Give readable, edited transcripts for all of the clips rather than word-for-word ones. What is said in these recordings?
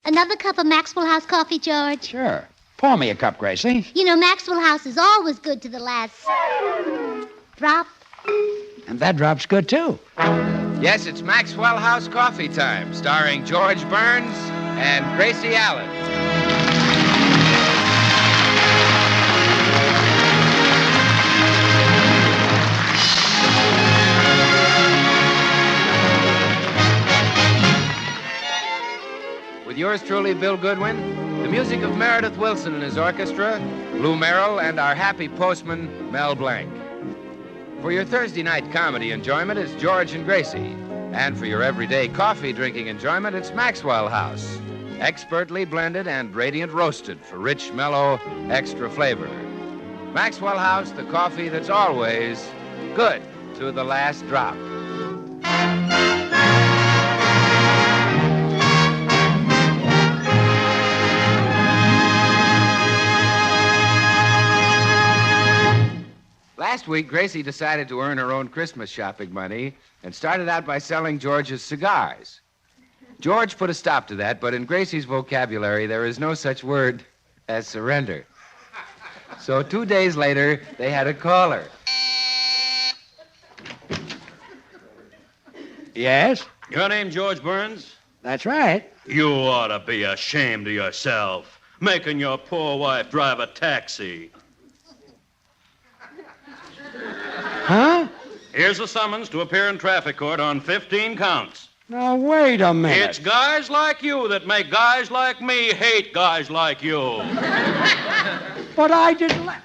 Another cup of Maxwell House coffee, George? Sure. Pour me a cup, Gracie. You know, Maxwell House is always good to the last drop. And that drop's good, too. Yes, it's Maxwell House Coffee Time, starring George Burns and Gracie Allen. With yours truly, Bill Goodwin, the music of Meredith Wilson and his orchestra, Lou Merrill, and our happy postman, Mel Blanc. For your Thursday night comedy enjoyment, it's George and Gracie. And for your everyday coffee drinking enjoyment, it's Maxwell House. Expertly blended and radiant roasted for rich, mellow, extra flavor. Maxwell House, the coffee that's always good to the last drop. Last week, Gracie decided to earn her own Christmas shopping money and started out by selling George's cigars. George put a stop to that, but in Gracie's vocabulary, there is no such word as surrender. So 2 days later, they had a caller. Yes? Your name George Burns? That's right. You ought to be ashamed of yourself, making your poor wife drive a taxi. Huh? Here's a summons to appear in traffic court on 15 counts. Now, wait a minute. It's guys like you that make guys like me hate guys like you. But I didn't let...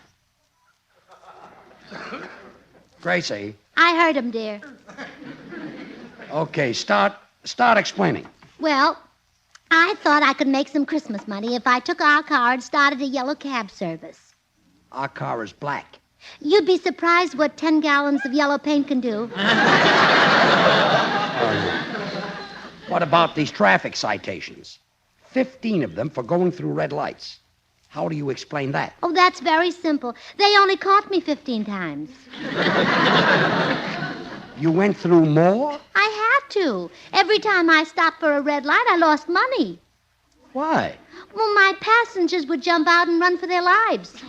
Gracie. I heard him, dear. Okay, start explaining. Well, I thought I could make some Christmas money if I took our car and started a yellow cab service. Our car is black. You'd be surprised what 10 gallons of yellow paint can do. What about these traffic citations? 15 of them for going through red lights. How do you explain that? Oh, that's very simple. They only caught me 15 times. You went through more? I had to. Every time I stopped for a red light, I lost money. Why? Well, my passengers would jump out and run for their lives.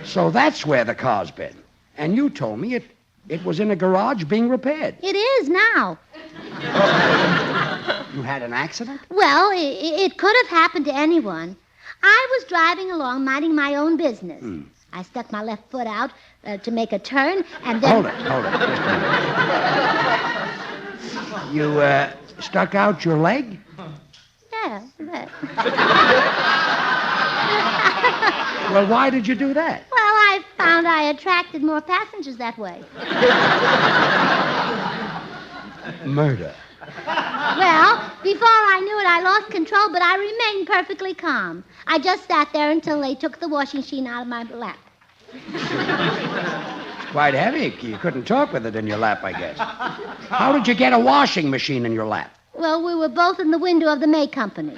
So that's where the car's been. And you told me it was in a garage being repaired. It is now. You had an accident? Well, it could have happened to anyone. I was driving along, minding my own business. I stuck my left foot out to make a turn, and then... Hold it. Just a minute. You stuck out your leg? Yeah, that. Well, why did you do that? Well, I found I attracted more passengers that way. Murder. Well, before I knew it, I lost control, but I remained perfectly calm. I just sat there until they took the washing machine out of my lap. It's quite heavy. You couldn't talk with it in your lap, I guess. How did you get a washing machine in your lap? Well, we were both in the window of the May Company.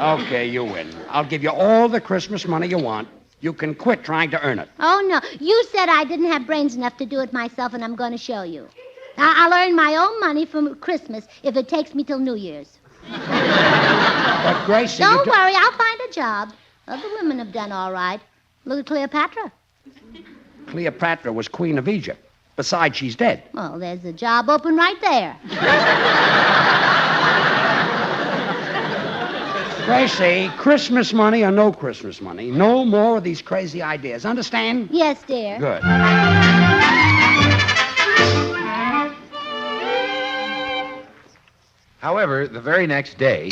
Okay, you win. I'll give you all the Christmas money you want. You can quit trying to earn it. Oh, no. You said I didn't have brains enough to do it myself, and I'm going to show you. I'll earn my own money from Christmas if it takes me till New Year's. But, Gracie... Don't worry, I'll find a job. Other women have done all right. Look at Cleopatra. Cleopatra was Queen of Egypt. Besides, she's dead. Well, there's a job open right there. Gracie, Christmas money or no Christmas money, no more of these crazy ideas. Understand? Yes, dear. Good. However, the very next day...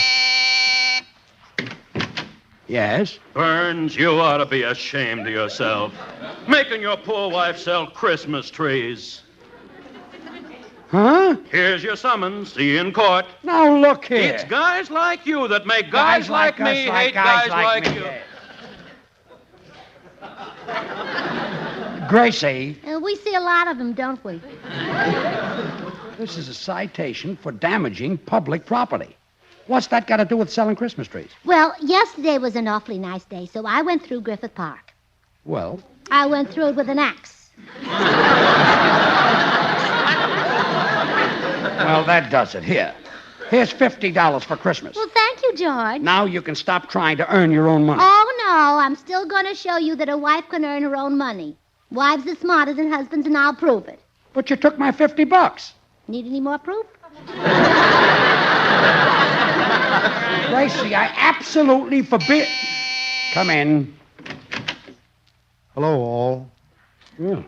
Yes? Burns, you ought to be ashamed of yourself, making your poor wife sell Christmas trees. Huh? Here's your summons. See you in court. Now, look here. It's guys like you that make guys like me us, hate guys like me. you. Gracie. We see a lot of them, don't we? This is a citation for damaging public property. What's that got to do with selling Christmas trees? Well, yesterday was an awfully nice day, so I went through Griffith Park. Well? I went through it with an axe. Well, that does it. Here's $50 for Christmas. Well, thank you, George. Now you can stop trying to earn your own money. Oh, no, I'm still going to show you that a wife can earn her own money. Wives are smarter than husbands, and I'll prove it. But you took my $50. Need any more proof? Gracie, I absolutely forbid... Come in. Hello, all. Yeah,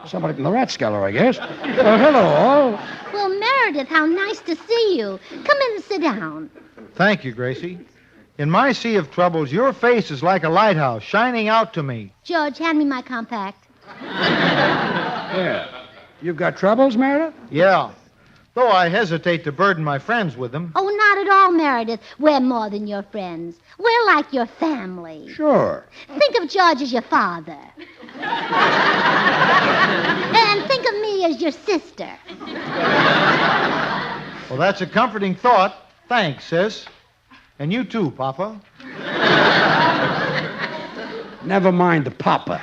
somebody from the Rathskeller, I guess. Hello, all. Well, Meredith, how nice to see you. Come in and sit down. Thank you, Gracie. In my sea of troubles, your face is like a lighthouse shining out to me. George, hand me my compact. Yeah. You've got troubles, Meredith? Yeah. Though I hesitate to burden my friends with them. Oh, not at all, Meredith. We're more than your friends. We're like your family. Sure. Think of George as your father. And think of me as your sister. Well, that's a comforting thought. Thanks, sis. And you too, Papa. Never mind the papa.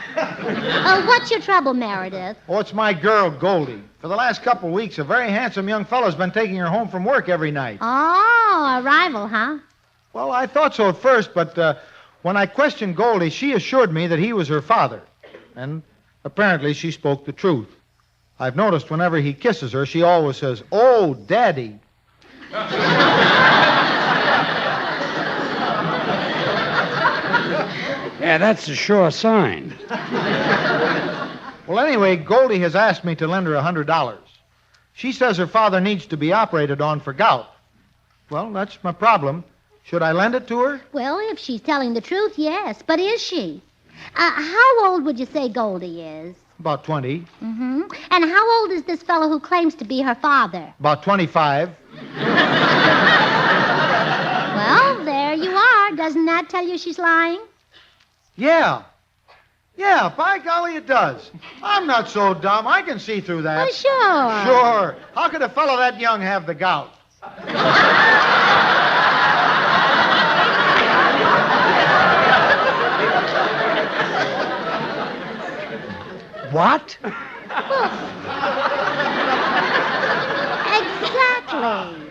What's your trouble, Meredith? Oh, it's my girl, Goldie. For the last couple of weeks, a very handsome young fellow's been taking her home from work every night. Oh, a rival, huh? Well, I thought so at first, but when I questioned Goldie, she assured me that he was her father. And apparently she spoke the truth. I've noticed whenever he kisses her, she always says, "Oh, Daddy." Yeah, that's a sure sign. Well, anyway, Goldie has asked me to lend her $100. She says her father needs to be operated on for gout. Well, that's my problem. Should I lend it to her? Well, if she's telling the truth, yes. But is she? How old would you say Goldie is? About 20. Mm-hmm. And how old is this fellow who claims to be her father? About 25. Well, there you are. Doesn't that tell you she's lying? Yeah. Yeah, by golly, it does. I'm not so dumb. I can see through that. Oh, sure. Sure. How could a fellow that young have the gout? What? Exactly.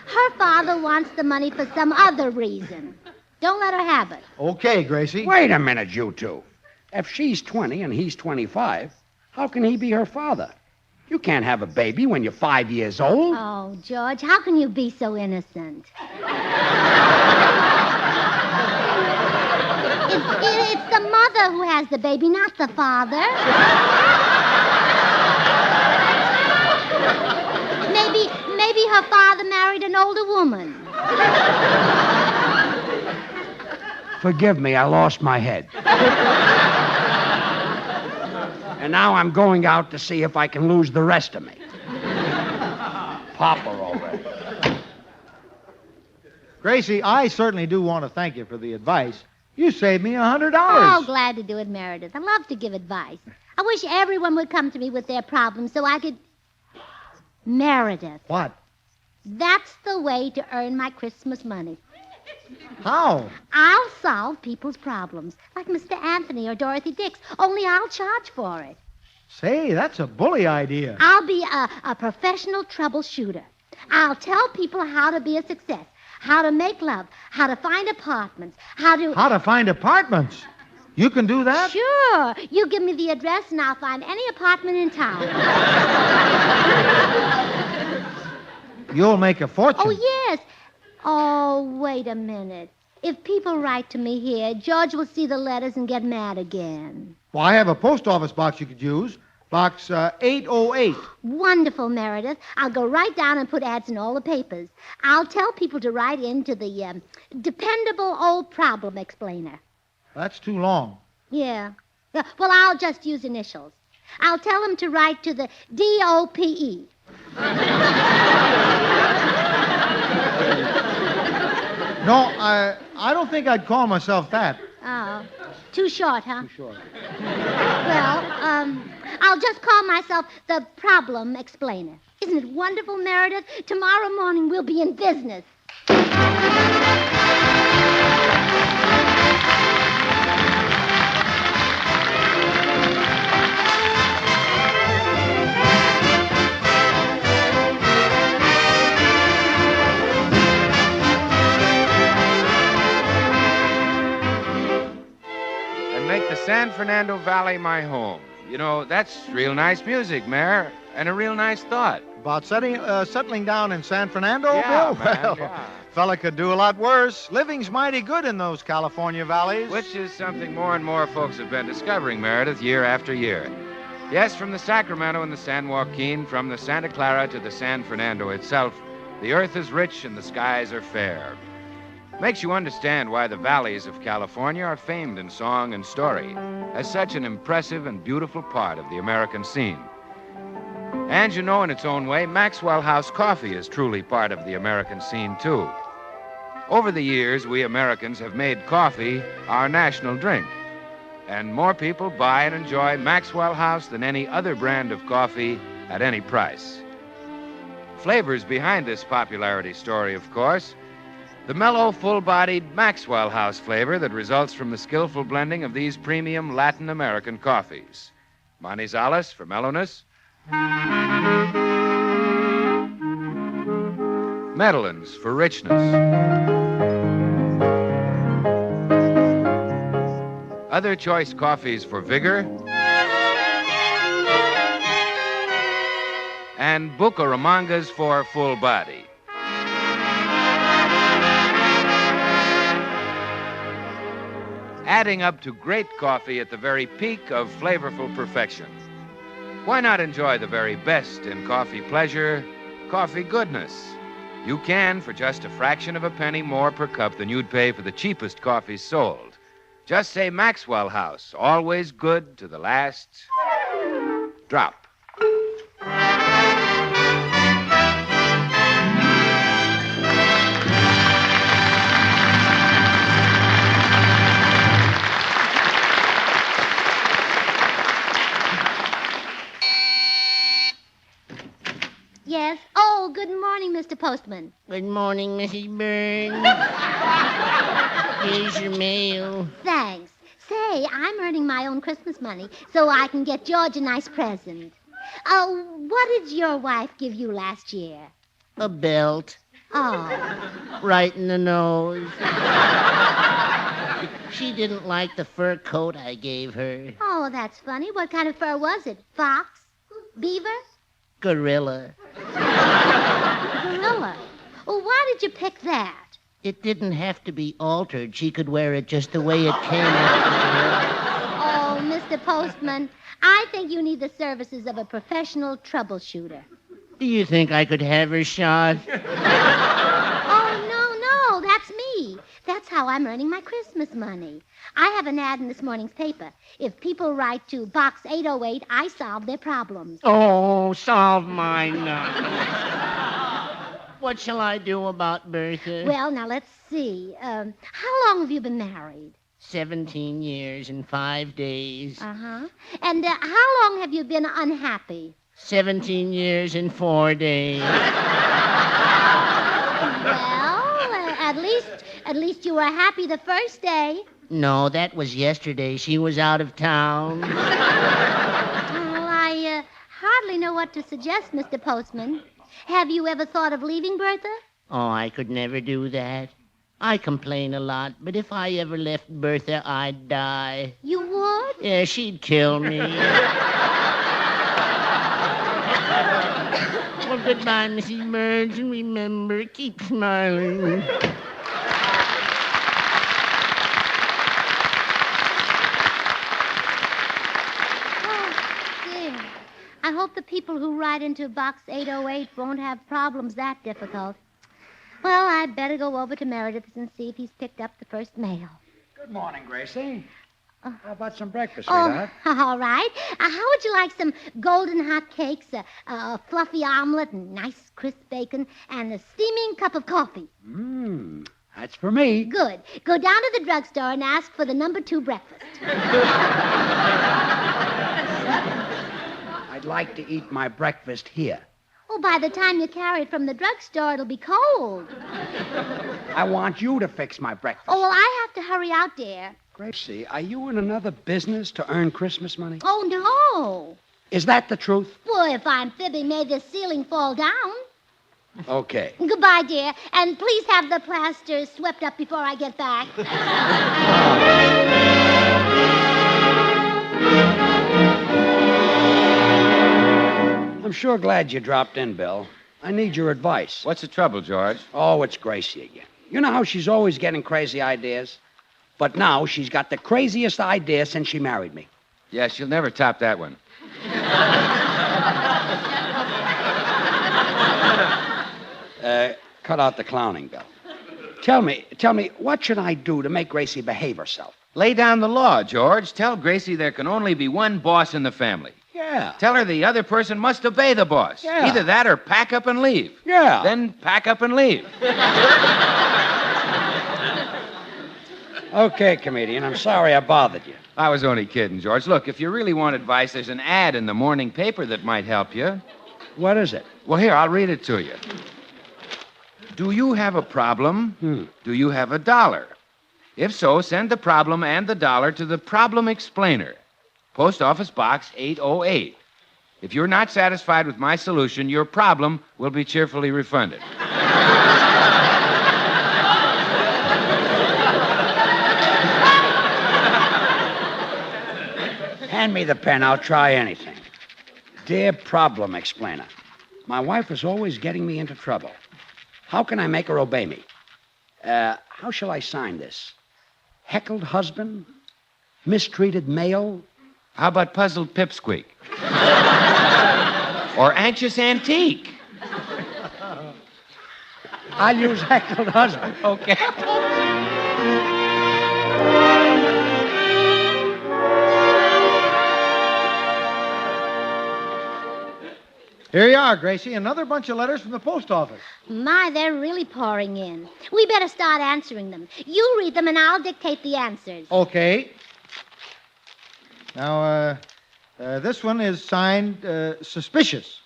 Her father wants the money for some other reason. Don't let her have it. Okay, Gracie. Wait a minute, you two. If she's 20 and he's 25, how can he be her father? You can't have a baby when you're 5 years old. Oh, George, how can you be so innocent? It's the mother who has the baby, not the father. Maybe her father married an older woman. Forgive me, I lost my head. And now I'm going out to see if I can lose the rest of me. Papa already. Gracie, I certainly do want to thank you for the advice. You saved me $100. Oh, glad to do it, Meredith. I love to give advice. I wish everyone would come to me with their problems so I could... Meredith. What? That's the way to earn my Christmas money. How? I'll solve people's problems, like Mr. Anthony or Dorothy Dix, only I'll charge for it. Say, that's a bully idea. I'll be a professional troubleshooter. I'll tell people how to be a success, how to make love, how to find apartments, how to find apartments? You can do that? Sure. You give me the address and I'll find any apartment in town. You'll make a fortune. Oh, yes. Oh, wait a minute. If people write to me here, George will see the letters and get mad again. Well, I have a post office box you could use. Box 808. Wonderful, Meredith. I'll go right down and put ads in all the papers. I'll tell people to write in to the Dependable Old Problem Explainer. That's too long. Yeah. Well, I'll just use initials. I'll tell them to write to the DOPE. No, I don't think I'd call myself that. Oh, too short, huh? Too short. Well, I'll just call myself the Problem Explainer. Isn't it wonderful, Meredith? Tomorrow morning we'll be in business. the San Fernando Valley my home. You know, that's real nice music, Mayor, and a real nice thought. About settling down in San Fernando, Yeah, Bill? man, Well, yeah. fella could do a lot worse. Living's mighty good in those California valleys. Which is something more and more folks have been discovering, Meredith, year after year. Yes, from the Sacramento and the San Joaquin, from the Santa Clara to the San Fernando itself, the earth is rich and the skies are fair. Makes you understand why the valleys of California are famed in song and story as such an impressive and beautiful part of the American scene. And you know, in its own way, Maxwell House coffee is truly part of the American scene, too. Over the years, we Americans have made coffee our national drink. And more people buy and enjoy Maxwell House than any other brand of coffee at any price. Flavors behind this popularity story, of course. The mellow, full-bodied Maxwell House flavor that results from the skillful blending of these premium Latin American coffees. Manizales for mellowness. Medellins for richness. Other choice coffees for vigor. And Bucaramangas for full body. Adding up to great coffee at the very peak of flavorful perfection. Why not enjoy the very best in coffee pleasure, coffee goodness? You can for just a fraction of a penny more per cup than you'd pay for the cheapest coffees sold. Just say Maxwell House, always good to the last drop. Yes? Oh, good morning, Mr. Postman. Good morning, Mrs. Burns. Here's your mail. Thanks. Say, I'm earning my own Christmas money so I can get George a nice present. What did your wife give you last year? A belt. Oh. Right in the nose. She didn't like the fur coat I gave her. Oh, that's funny. What kind of fur was it? Fox? Beaver? Gorilla. Gorilla? Well, why did you pick that? It didn't have to be altered. She could wear it just the way it came out. Oh, Mr. Postman, I think you need the services of a professional troubleshooter. Do you think I could have her shot? Oh, no, that's me. That's how I'm earning my Christmas money. I have an ad in this morning's paper. If people write to Box 808, I solve their problems. Oh, solve mine now. What shall I do about Bertha? Well, now, let's see. How long have you been married? 17 years and 5 days. Uh-huh. And how long have you been unhappy? 17 years and 4 days. Well, at least you were happy the first day. No, that was yesterday. She was out of town. Well, I hardly know what to suggest, Mr. Postman. Have you ever thought of leaving Bertha? Oh, I could never do that. I complain a lot, but if I ever left Bertha, I'd die. You would? Yeah, she'd kill me. Well, goodbye, Mrs. Burns, and remember, keep smiling. I hope the people who write into Box 808 won't have problems that difficult. Well, I'd better go over to Meredith's and see if he's picked up the first mail. Good morning, Gracie. How about some breakfast, Oh, sweetheart? all right. How would you like some golden hot cakes, a fluffy omelet, and nice crisp bacon, and a steaming cup of coffee? That's for me. Good. Go down to the drugstore and ask for the number 2 breakfast. I'd like to eat my breakfast here. Oh, by the time you carry it from the drugstore, it'll be cold. I want you to fix my breakfast. Oh, well, I have to hurry out, dear. Gracie, are you in another business to earn Christmas money? Oh, no. Is that the truth? Well, if I'm fibbing, may this ceiling fall down. Okay. Goodbye, dear. And please have the plaster swept up before I get back. I'm sure glad you dropped in, Bill. I need your advice. What's the trouble, George? Oh, it's Gracie again. You know how she's always getting crazy ideas? But now she's got the craziest idea since she married me. Yeah, she'll never top that one. Cut out the clowning, Bill. Tell me, what should I do to make Gracie behave herself? Lay down the law, George. Tell Gracie there can only be one boss in the family. Yeah. Tell her the other person must obey the boss. Yeah. Either that or pack up and leave. Yeah. Then pack up and leave. Okay, comedian, I'm sorry I bothered you. I was only kidding, George. Look, if you really want advice, there's an ad in the morning paper that might help you. What is it? Well, here, I'll read it to you. Do you have a problem? Do you have $1? If so, send the problem and the $1 to the Problem Explainer, Post Office Box 808. If you're not satisfied with my solution, your problem will be cheerfully refunded. Hand me the pen. I'll try anything. Dear Problem Explainer, my wife is always getting me into trouble. How can I make her obey me? How shall I sign this? Heckled husband? Mistreated male? How about puzzled pipsqueak? Or anxious antique? I'll use heckled husband. Okay. Here you are, Gracie. Another bunch of letters from the post office. My, they're really pouring in. We better start answering them. You read them and I'll dictate the answers. Okay. Now, this one is signed Suspicious.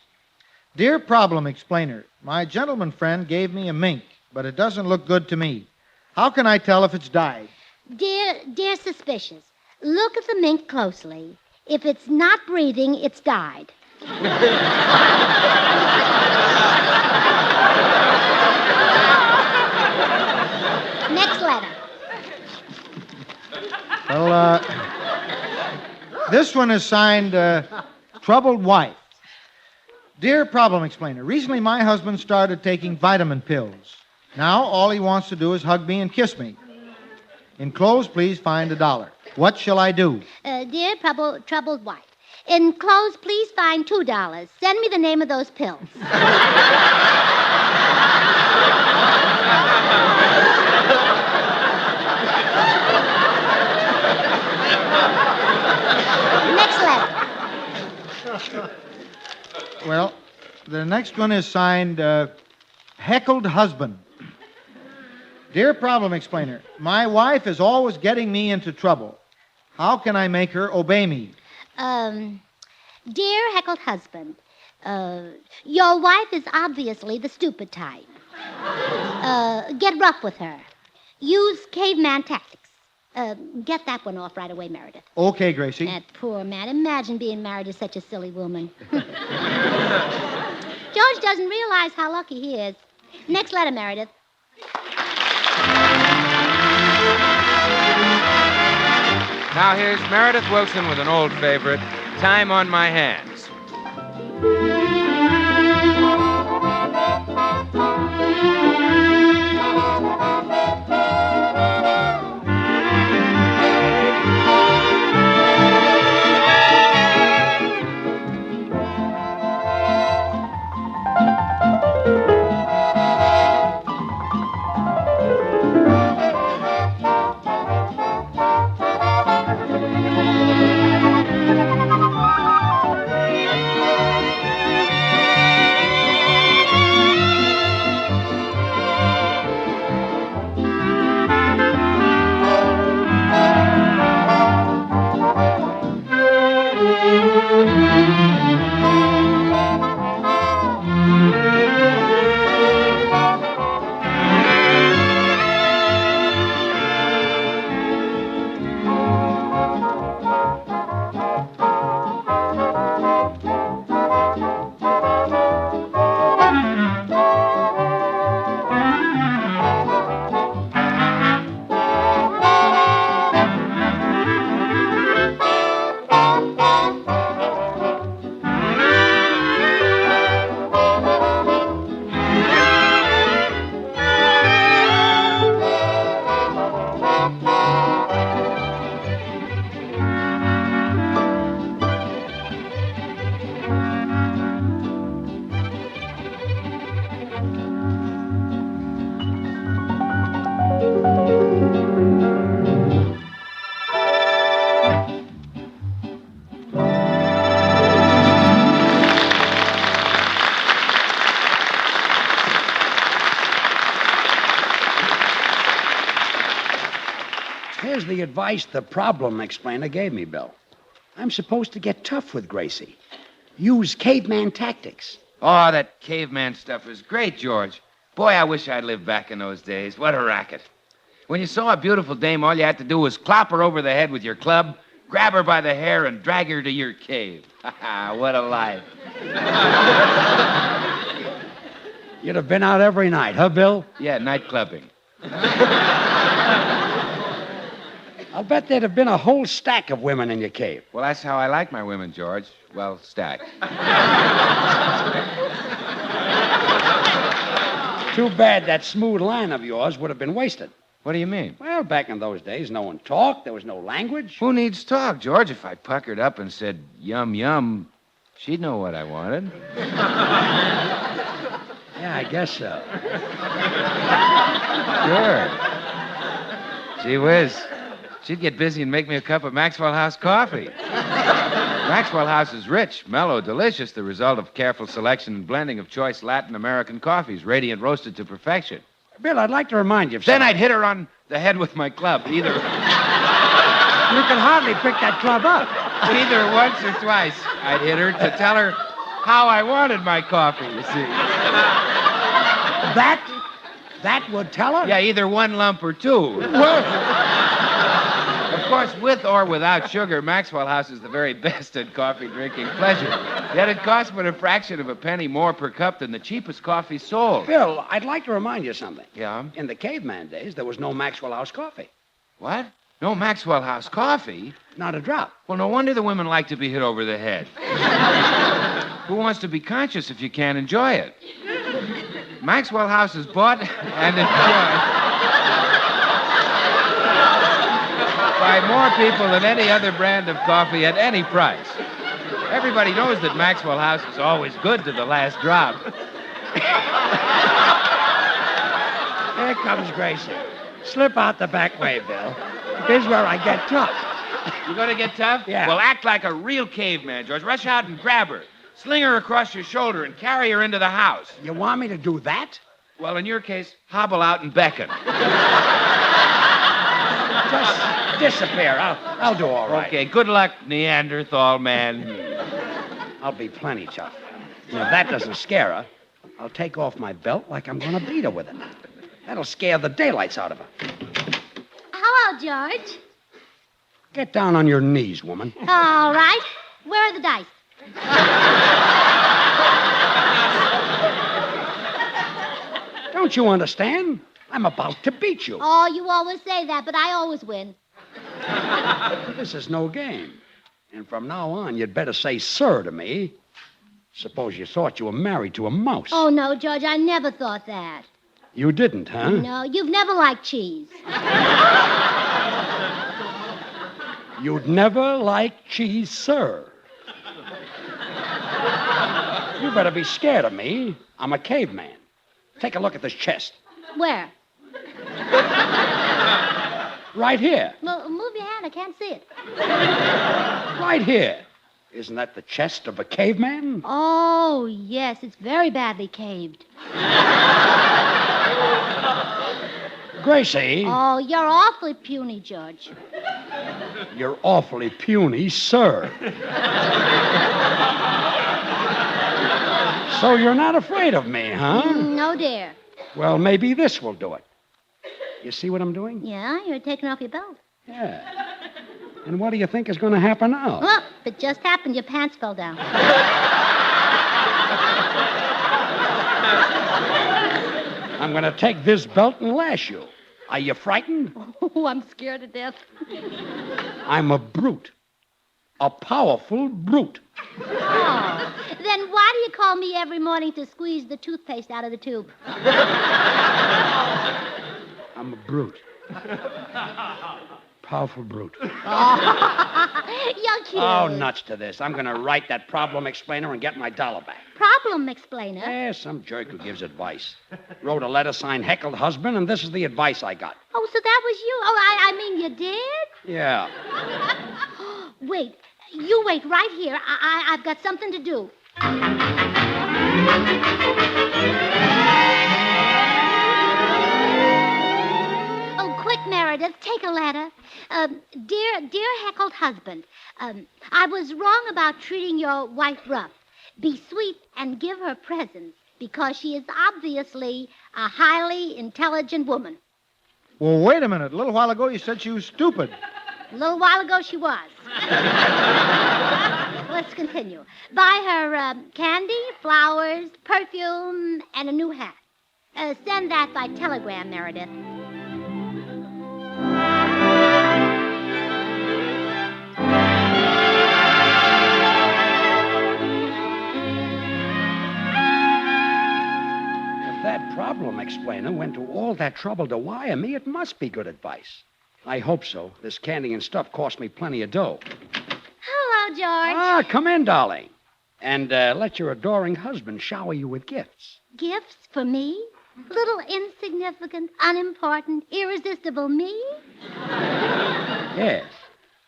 Dear Problem Explainer, my gentleman friend gave me a mink, but it doesn't look good to me. How can I tell if it's died? Dear Suspicious, look at the mink closely. If it's not breathing, it's died. Next letter. Well, this one is signed Troubled Wife. Dear Problem Explainer, recently my husband started taking vitamin pills. Now all he wants to do is hug me and kiss me. Enclosed, please find $1. What shall I do? Dear troubled wife, enclosed, please find $2. Send me the name of those pills. Next letter. Well, the next one is signed Heckled Husband. Dear Problem Explainer, my wife is always getting me into trouble. How can I make her obey me? Dear heckled husband, your wife is obviously the stupid type. Get rough with her. Use caveman tactics. Get that one off right away, Meredith. Okay, Gracie. That poor man. Imagine being married to such a silly woman. George doesn't realize how lucky he is. Next letter, Meredith. Now here's Meredith Wilson with an old favorite, Time on My Hands. advice the problem explainer gave me, Bill. I'm supposed to get tough with Gracie. Use caveman tactics. Oh, that caveman stuff is great, George. Boy, I wish I'd lived back in those days. What a racket. When you saw a beautiful dame, all you had to do was clop her over the head with your club, grab her by the hair, and drag her to your cave. What a life. You'd have been out every night, huh, Bill? Yeah, night clubbing. I'll bet there'd have been a whole stack of women in your cave. Well, that's how I like my women, George. Well, stacked. Too bad that smooth line of yours would have been wasted. What do you mean? Well, back in those days, no one talked. There was no language. Who needs talk, George? If I puckered up and said, yum, yum, she'd know what I wanted. Yeah, I guess so. Sure. Gee whiz. She'd get busy and make me a cup of Maxwell House coffee. Maxwell House is rich, mellow, delicious, the result of careful selection and blending of choice Latin American coffees, radiant roasted to perfection. Bill, I'd like to remind you of Then something. I'd hit her on the head with my club, You can hardly pick that club up. either once or twice. I'd hit her to tell her how I wanted my coffee, you see. That would tell her? Yeah, either one lump or two. Of course, with or without sugar, Maxwell House is the very best at coffee drinking pleasure. Yet it costs but a fraction of a penny more per cup than the cheapest coffee sold. Bill, I'd like to remind you of something. Yeah? In the caveman days, there was no Maxwell House coffee. What? No Maxwell House coffee? Not a drop. Well, no wonder the women like to be hit over the head. Who wants to be conscious if you can't enjoy it? Maxwell House is bought and enjoyed by more people than any other brand of coffee at any price. Everybody knows that Maxwell House is always good to the last drop. Here comes Gracie. Slip out the back way, Bill. Here's where I get tough. You gonna get tough? Yeah. Well, act like a real caveman, George. Rush out and grab her. Sling her across your shoulder and carry her into the house. You want me to do that? Well, in your case, hobble out and beckon. Just disappear. I'll do all right. Okay, good luck, Neanderthal man. I'll be plenty tough. And if that doesn't scare her, I'll take off my belt like I'm going to beat her with it. That'll scare the daylights out of her. Hello, George. Get down on your knees, woman. All right. Where are the dice? Don't you understand? I'm about to beat you. Oh, you always say that, but I always win. This is no game. And from now on, you'd better say sir to me. Suppose you thought you were married to a mouse. Oh, no, George, I never thought that. You didn't, huh? No, you've never liked cheese. You'd never like cheese, sir. You better be scared of me. I'm a caveman. Take a look at this chest. Where? Right here. Move your hand. I can't see it. Right here. Isn't that the chest of a caveman? Oh, yes. It's very badly caved. Gracie, Oh, you're awfully puny, George. you're awfully puny, sir. So you're not afraid of me, huh? No, dear. Well, maybe this will do it. You see what I'm doing? Yeah, you're taking off your belt. Yeah. And what do you think is going to happen now? Well, it just happened. Your pants fell down. I'm going to take this belt and lash you. Are you frightened? Oh, I'm scared to death. I'm a brute. A powerful brute. Oh, then why do you call me every morning to squeeze the toothpaste out of the tube? I'm a brute. Powerful brute. Oh, you're cute. Oh, nuts to this. I'm going to write that problem explainer and get my dollar back. Problem explainer? Yeah, some jerk who gives advice. Wrote a letter signed heckled husband, and this is the advice I got. Oh, so that was you. Oh, I mean, you did? Yeah. Wait. You wait right here. I've got something to do. Oh, quick, Meredith. Meredith, take a letter. Dear heckled husband, I was wrong about treating your wife rough. Be sweet and give her presents because she is obviously a highly intelligent woman. Well, wait a minute. A little while ago you said she was stupid. A little while ago she was. Let's continue. Buy her candy, flowers, perfume, and a new hat. Send that by telegram, Meredith. If that problem explainer went to all that trouble to wire me, it must be good advice. I hope so. This candy and stuff cost me plenty of dough. Hello, George. Ah, come in, darling. And let your adoring husband shower you with gifts. Gifts for me? Little insignificant, unimportant, irresistible me? Yes.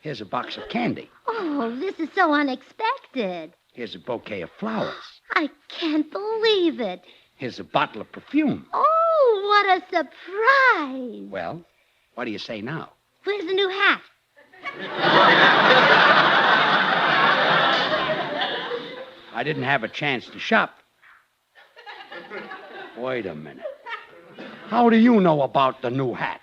Here's a box of candy. Oh, this is so unexpected. Here's a bouquet of flowers. I can't believe it. Here's a bottle of perfume. Oh, what a surprise. Well, what do you say now? Where's the new hat? I didn't have a chance to shop. Wait a minute. How do you know about the new hat?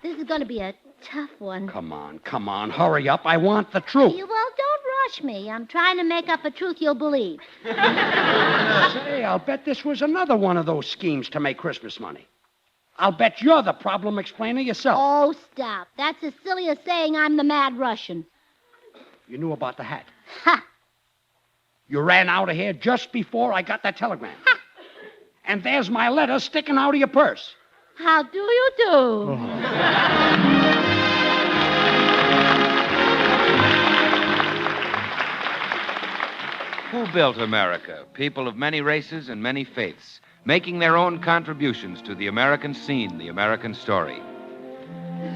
This is going to be a tough one. Come on, hurry up. I want the truth. Well, don't rush me. I'm trying to make up a truth you'll believe. Say, I'll bet this was another one of those schemes to make Christmas money. I'll bet you're the problem explainer yourself. Oh, stop. That's as silly as saying I'm the mad Russian. You knew about the hat. Ha! You ran out of here just before I got that telegram. Ha! And there's my letter sticking out of your purse. How do you do? Who built America? People of many races and many faiths, making their own contributions to the American scene, the American story.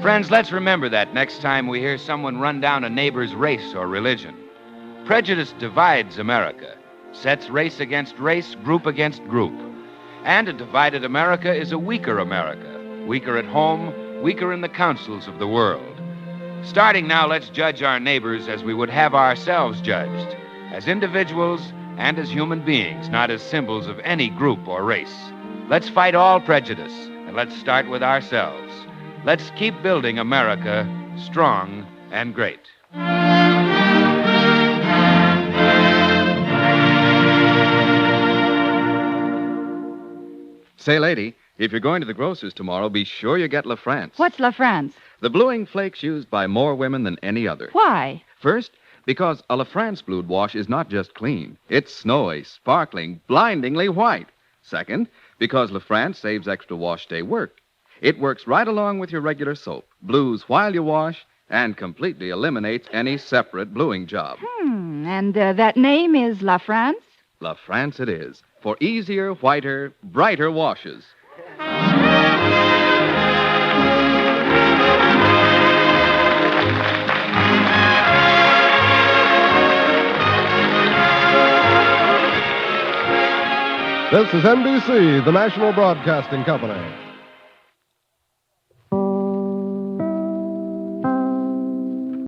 Friends, let's remember that next time we hear someone run down a neighbor's race or religion. Prejudice divides America, sets race against race, group against group. And a divided America is a weaker America, weaker at home, weaker in the councils of the world. Starting now, let's judge our neighbors as we would have ourselves judged, as individuals and as human beings, not as symbols of any group or race. Let's fight all prejudice, and let's start with ourselves. Let's keep building America strong and great. Say, lady, if you're going to the grocer's tomorrow, be sure you get La France. What's La France? The bluing flakes used by more women than any other. Why? First, because a La France blued wash is not just clean. It's snowy, sparkling, blindingly white. Second, because La France saves extra wash day work. It works right along with your regular soap, blues while you wash, and completely eliminates any separate bluing job. And that name is La France? La France it is, for easier, whiter, brighter washes. This is NBC, the National Broadcasting Company.